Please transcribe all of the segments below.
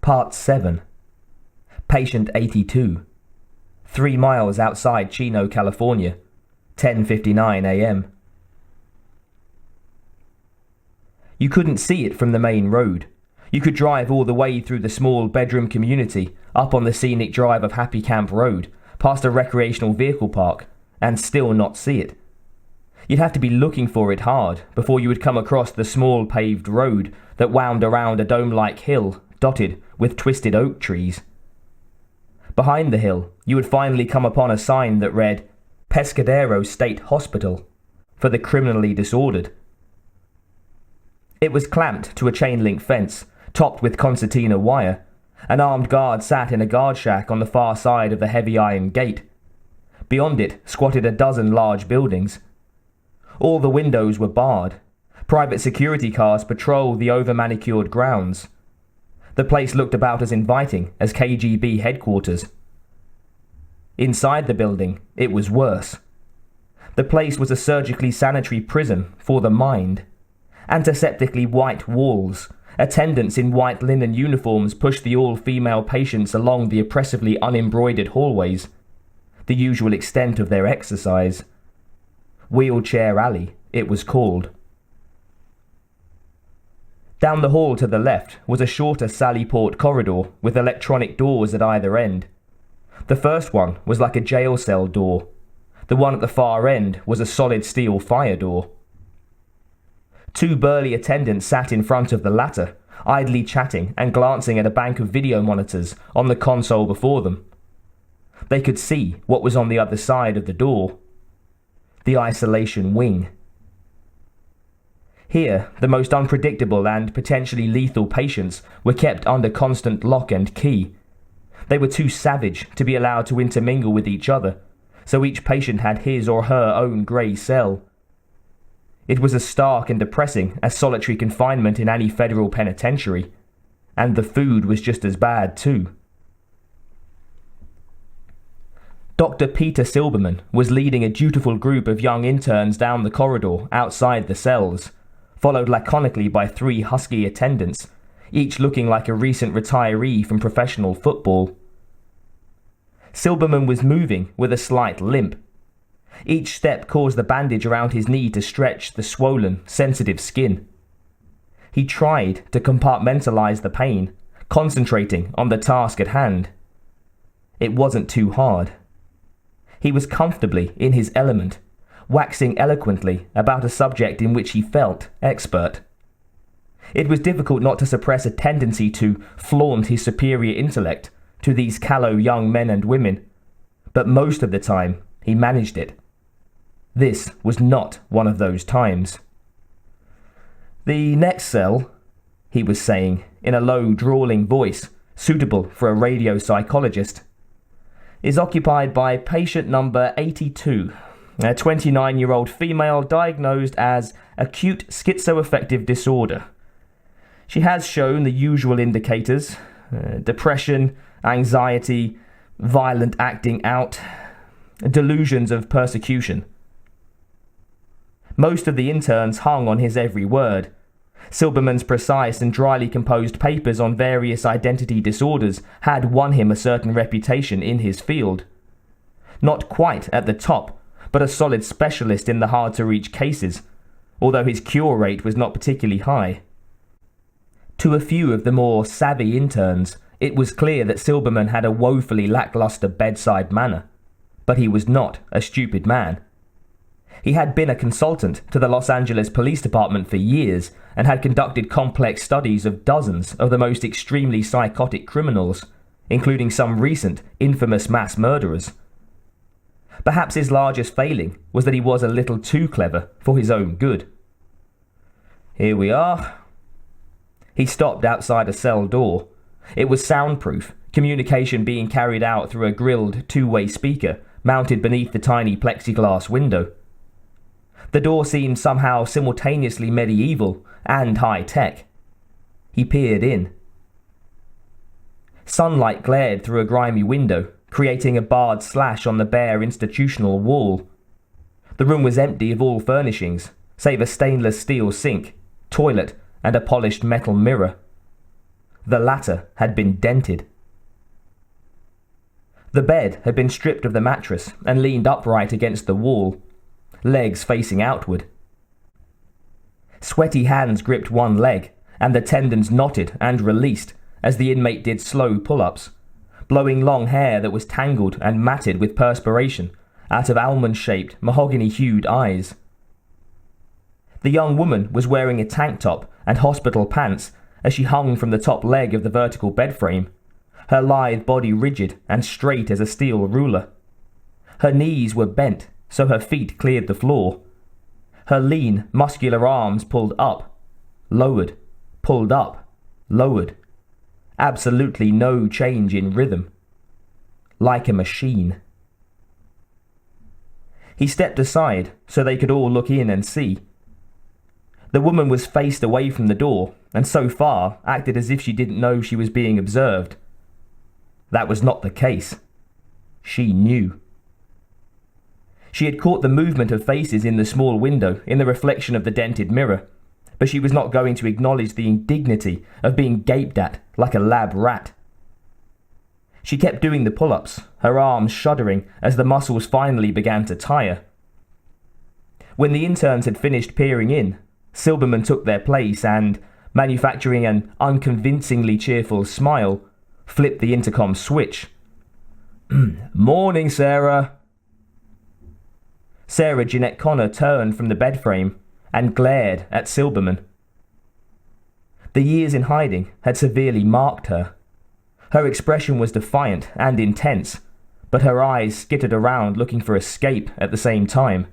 Part 7. Patient 82. 3 miles outside Chino, California. 10:59 a.m. You couldn't see it from the main road. You could drive all the way through the small bedroom community, up on the scenic drive of Happy Camp Road, past a recreational vehicle park, and still not see it. You'd have to be looking for it hard before you would come across the small paved road that wound around a dome-like hill dotted with twisted oak trees. Behind the hill, you would finally come upon a sign that read, Pescadero State Hospital, for the criminally disordered. It was clamped to a chain-link fence, topped with concertina wire. An armed guard sat in a guard shack on the far side of the heavy iron gate. Beyond it squatted a dozen large buildings. All the windows were barred. Private security cars patrolled the over-manicured grounds. The place looked about as inviting as KGB headquarters. Inside the building, it was worse. The place was a surgically sanitary prison for the mind. Antiseptically white walls. Attendants in white linen uniforms pushed the all-female patients along the oppressively unembroidered hallways, the usual extent of their exercise. Wheelchair Alley, it was called. Down the hall to the left was a shorter Sallyport corridor with electronic doors at either end. The first one was like a jail cell door. The one at the far end was a solid steel fire door. 2 burly attendants sat in front of the latter, idly chatting and glancing at a bank of video monitors on the console before them. They could see what was on the other side of the door. The isolation wing. Here, the most unpredictable and potentially lethal patients were kept under constant lock and key. They were too savage to be allowed to intermingle with each other, so each patient had his or her own grey cell. It was as stark and depressing as solitary confinement in any federal penitentiary, and the food was just as bad too. Dr. Peter Silberman was leading a dutiful group of young interns down the corridor outside the cells, followed laconically by 3 husky attendants, each looking like a recent retiree from professional football. Silberman was moving with a slight limp. Each step caused the bandage around his knee to stretch the swollen, sensitive skin. He tried to compartmentalize the pain, concentrating on the task at hand. It wasn't too hard. He was comfortably in his element, waxing eloquently about a subject in which he felt expert. It was difficult not to suppress a tendency to flaunt his superior intellect to these callow young men and women, but most of the time he managed it. This was not one of those times. "The next cell," he was saying in a low, drawling voice suitable for a radio psychologist, "is occupied by patient number 82, a 29-year-old female diagnosed as acute schizoaffective disorder. She has shown the usual indicators, depression, anxiety, violent acting out, delusions of persecution." Most of the interns hung on his every word. Silberman's precise and dryly composed papers on various identity disorders had won him a certain reputation in his field. Not quite at the top, but a solid specialist in the hard-to-reach cases, although his cure rate was not particularly high. To a few of the more savvy interns, it was clear that Silberman had a woefully lackluster bedside manner, but he was not a stupid man. He had been a consultant to the Los Angeles Police Department for years and had conducted complex studies of dozens of the most extremely psychotic criminals, including some recent infamous mass murderers. Perhaps his largest failing was that he was a little too clever for his own good. "Here we are." He stopped outside a cell door. It was soundproof, communication being carried out through a grilled 2-way speaker mounted beneath the tiny plexiglass window. The door seemed somehow simultaneously medieval and high-tech. He peered in. Sunlight glared through a grimy window, creating a barred slash on the bare institutional wall. The room was empty of all furnishings, save a stainless steel sink, toilet, and a polished metal mirror. The latter had been dented. The bed had been stripped of the mattress and leaned upright against the wall, legs facing outward. Sweaty hands gripped one leg, and the tendons knotted and released as the inmate did slow pull-ups, blowing long hair that was tangled and matted with perspiration out of almond-shaped, mahogany-hued eyes. The young woman was wearing a tank top and hospital pants as she hung from the top leg of the vertical bed frame, her lithe body rigid and straight as a steel ruler. Her knees were bent so her feet cleared the floor. Her lean, muscular arms pulled up, lowered, pulled up, lowered. Absolutely no change in rhythm. Like a machine. He stepped aside so they could all look in and see. The woman was faced away from the door, and so far acted as if she didn't know she was being observed. That was not the case. She knew. She had caught the movement of faces in the small window in the reflection of the dented mirror, but she was not going to acknowledge the indignity of being gaped at like a lab rat. She kept doing the pull-ups, her arms shuddering as the muscles finally began to tire. When the interns had finished peering in, Silberman took their place and, manufacturing an unconvincingly cheerful smile, flipped the intercom switch. "Morning, Sarah." Sarah Jeanette Connor turned from the bed frame and glared at Silberman. The years in hiding had severely marked her. Her expression was defiant and intense, but her eyes skittered around looking for escape at the same time.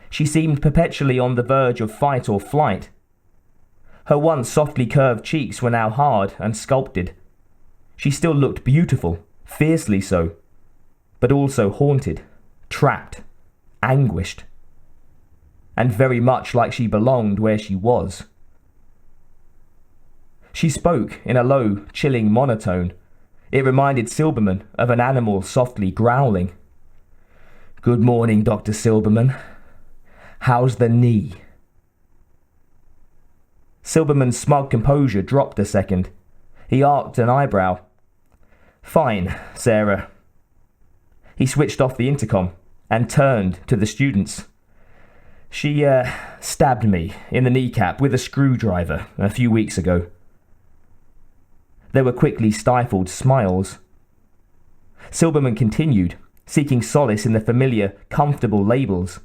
She seemed perpetually on the verge of fight or flight. Her once softly curved cheeks were now hard and sculpted. She still looked beautiful, fiercely so, but also haunted, trapped, anguished, and very much like she belonged where she was. She spoke in a low, chilling monotone. It reminded Silberman of an animal softly growling. "Good morning, Dr. Silberman. How's the knee?" Silberman's smug composure dropped a second. He arched an eyebrow. "Fine, Sarah." He switched off the intercom and turned to the students. "She stabbed me in the kneecap with a screwdriver a few weeks ago." There were quickly stifled smiles. Silberman continued, seeking solace in the familiar, comfortable labels.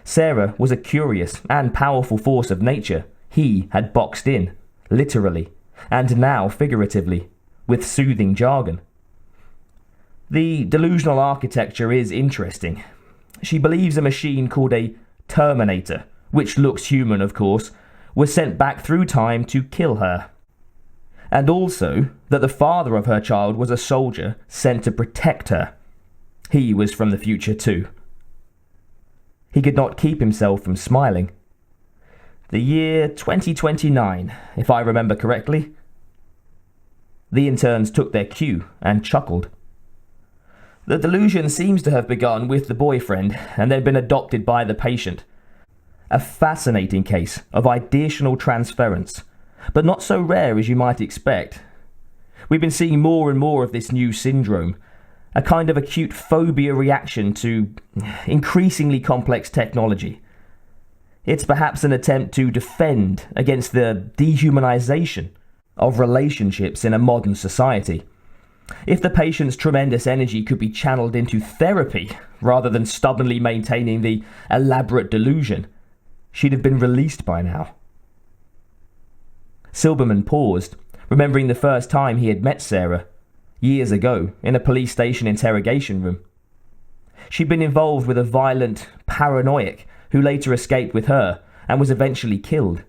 Sarah was a curious and powerful force of nature he had boxed in, literally, and now figuratively, with soothing jargon. The delusional architecture is interesting. She believes a machine called a Terminator, which looks human of course, was sent back through time to kill her. And also that the father of her child was a soldier sent to protect her. He was from the future too. He could not keep himself from smiling. "The year 2029, if I remember correctly." The interns took their cue and chuckled. "The delusion seems to have begun with the boyfriend and then been adopted by the patient. A fascinating case of ideational transference, but not so rare as you might expect. We've been seeing more and more of this new syndrome, a kind of acute phobia reaction to increasingly complex technology. It's perhaps an attempt to defend against the dehumanization of relationships in a modern society. If the patient's tremendous energy could be channeled into therapy rather than stubbornly maintaining the elaborate delusion, she'd have been released by now." Silberman paused, remembering the first time he had met Sarah, years ago, in a police station interrogation room. She'd been involved with a violent paranoiac who later escaped with her and was eventually killed.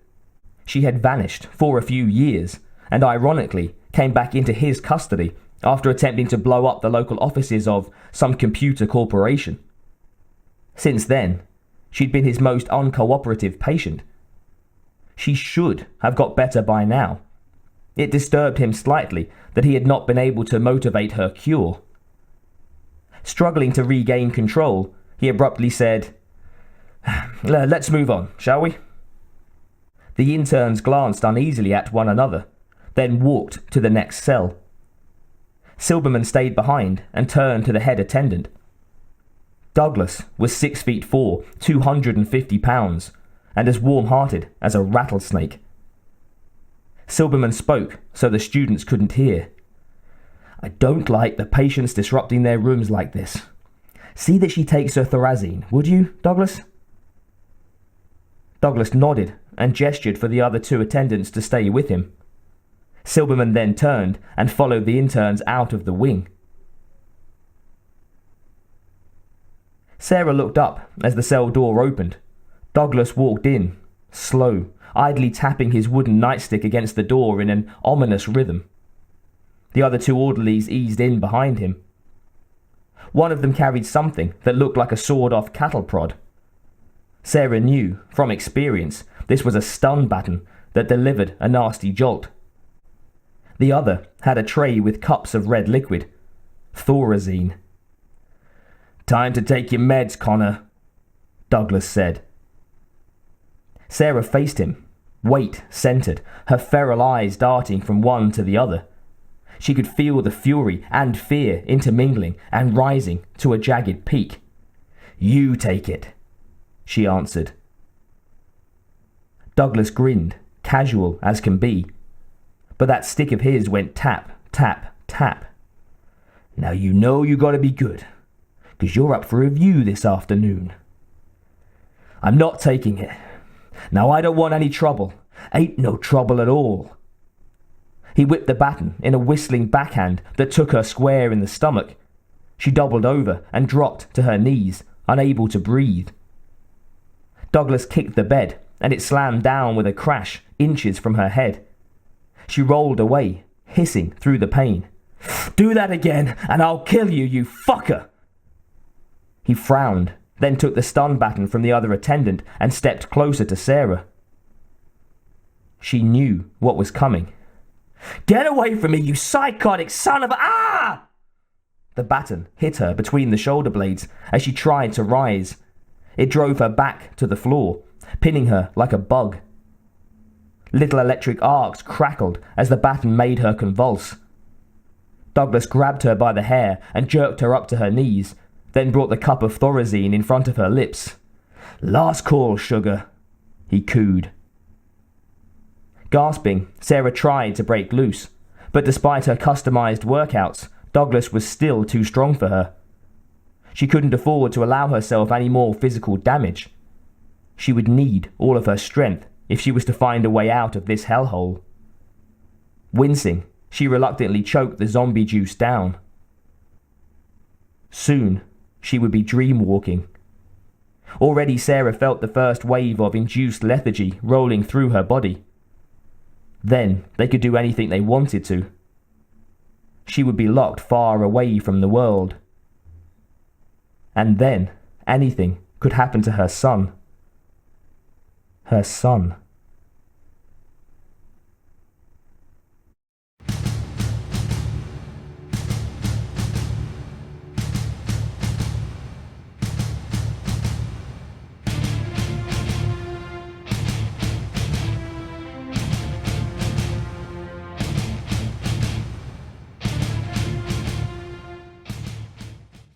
She had vanished for a few years and ironically came back into his custody after attempting to blow up the local offices of some computer corporation. Since then, she'd been his most uncooperative patient. She should have got better by now. It disturbed him slightly that he had not been able to motivate her cure. Struggling to regain control, he abruptly said, "Let's move on, shall we?" The interns glanced uneasily at one another, then walked to the next cell. Silberman stayed behind and turned to the head attendant. Douglas was 6'4", 250 pounds, and as warm-hearted as a rattlesnake. Silberman spoke so the students couldn't hear. "I don't like the patients disrupting their rooms like this. See that she takes her thorazine, would you, Douglas?" Douglas nodded and gestured for the other two attendants to stay with him. Silberman then turned and followed the interns out of the wing. Sarah looked up as the cell door opened. Douglas walked in, slow, idly tapping his wooden nightstick against the door in an ominous rhythm. The other two orderlies eased in behind him. One of them carried something that looked like a sawed-off cattle prod. Sarah knew, from experience, this was a stun baton that delivered a nasty jolt. The other had a tray with cups of red liquid. Thorazine. "Time to take your meds, Connor," Douglas said. Sarah faced him, weight centered, her feral eyes darting from one to the other. She could feel the fury and fear intermingling and rising to a jagged peak. "You take it," she answered. Douglas grinned, casual as can be. But that stick of his went tap, tap, tap. "Now you know you gotta be good, 'cause you're up for review this afternoon." "I'm not taking it. Now I don't want any trouble. Ain't no trouble at all." He whipped the baton in a whistling backhand that took her square in the stomach. She doubled over and dropped to her knees, unable to breathe. Douglas kicked the bed, and it slammed down with a crash, inches from her head. She rolled away, hissing through the pain. "Do that again, and I'll kill you, you fucker!" He frowned, then took the stun baton from the other attendant and stepped closer to Sarah. She knew what was coming. "Get away from me, you psychotic son of a— Ah!" The baton hit her between the shoulder blades as she tried to rise. It drove her back to the floor, pinning her like a bug. Little electric arcs crackled as the baton made her convulse. Douglas grabbed her by the hair and jerked her up to her knees, then brought the cup of thorazine in front of her lips. "Last call, sugar," he cooed. Gasping, Sarah tried to break loose, but despite her customized workouts, Douglas was still too strong for her. She couldn't afford to allow herself any more physical damage. She would need all of her strength if she was to find a way out of this hellhole. Wincing, she reluctantly choked the zombie juice down. Soon, she would be dreamwalking. Already Sarah felt the first wave of induced lethargy rolling through her body. Then they could do anything they wanted to. She would be locked far away from the world. And then anything could happen to her son. Her son.